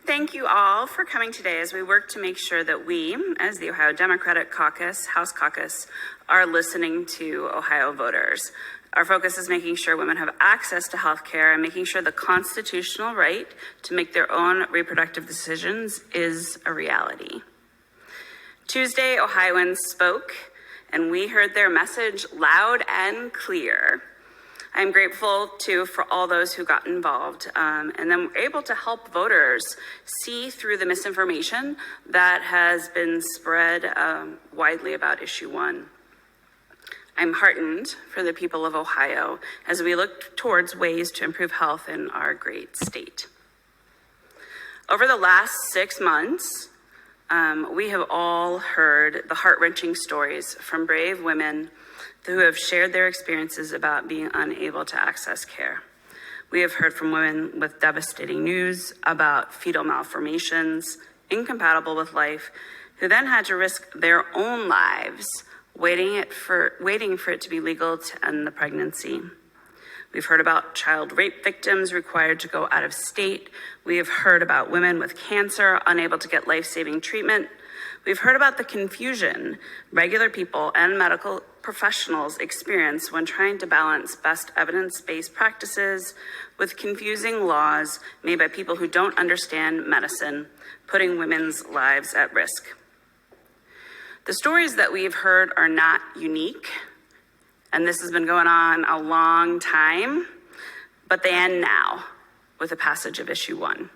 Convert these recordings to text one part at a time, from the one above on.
Thank you all for coming today as we work to make sure that we, as the Ohio Democratic Caucus, House Caucus, are listening to Ohio voters. Our focus is making sure women have access to health care and making sure the constitutional right to make their own reproductive decisions is a reality. Tuesday, Ohioans spoke, and we heard their message loud and clear. I'm grateful too for all those who got involved and then were able to help voters see through the misinformation that has been spread widely about issue 1. I'm heartened for the people of Ohio as we look towards ways to improve health in our great state. Over the last 6 months, we have all heard the heart-wrenching stories from brave women who have shared their experiences about being unable to access care. We have heard from women with devastating news about fetal malformations, incompatible with life, who then had to risk their own lives waiting for it to be legal to end the pregnancy. We've heard about child rape victims required to go out of state. We have heard about women with cancer unable to get life-saving treatment. We've heard about the confusion regular people and medical professionals experience when trying to balance best evidence-based practices with confusing laws made by people who don't understand medicine, putting women's lives at risk. The stories that we've heard are not unique, and this has been going on a long time, but they end now with the passage of issue 1.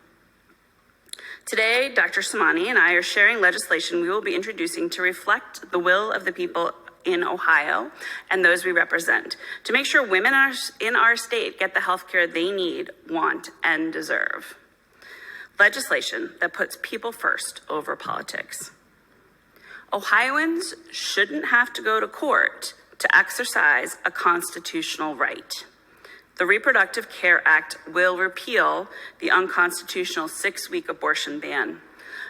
Today, Dr. Somani and I are sharing legislation we will be introducing to reflect the will of the people in Ohio and those we represent, to make sure women in our state get the health care they need, want, and deserve. Legislation that puts people first over politics. Ohioans shouldn't have to go to court to exercise a constitutional right. The Reproductive Care Act will repeal the unconstitutional 6-week abortion ban,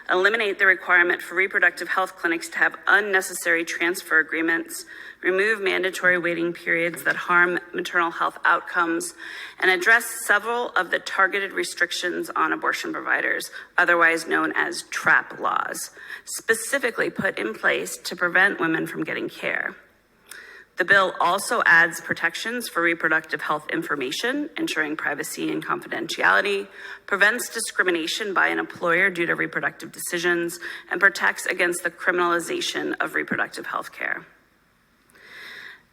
eliminate the requirement for reproductive health clinics to have unnecessary transfer agreements, remove mandatory waiting periods that harm maternal health outcomes, and address several of the targeted restrictions on abortion providers, otherwise known as TRAP laws, specifically put in place to prevent women from getting care. The bill also adds protections for reproductive health information, ensuring privacy and confidentiality, prevents discrimination by an employer due to reproductive decisions, and protects against the criminalization of reproductive health care.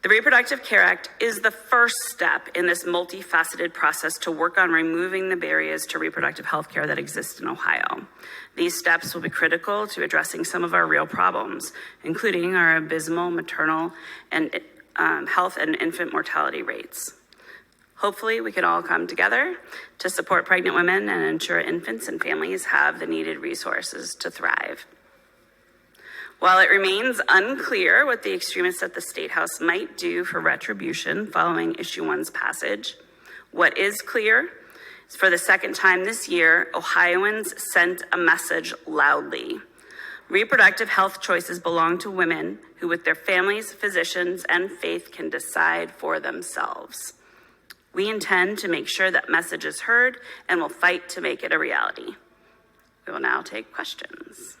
The Reproductive Care Act is the first step in this multifaceted process to work on removing the barriers to reproductive health care that exist in Ohio. These steps will be critical to addressing some of our real problems, including our abysmal maternal and health and infant mortality rates. Hopefully, we can all come together to support pregnant women and ensure infants and families have the needed resources to thrive. While it remains unclear what the extremists at the State House might do for retribution following issue 1's passage, what is clear is for the second time this year, Ohioans sent a message loudly. Reproductive health choices belong to women who, with their families, physicians, and faith, can decide for themselves. We intend to make sure that message is heard and will fight to make it a reality. We will now take questions.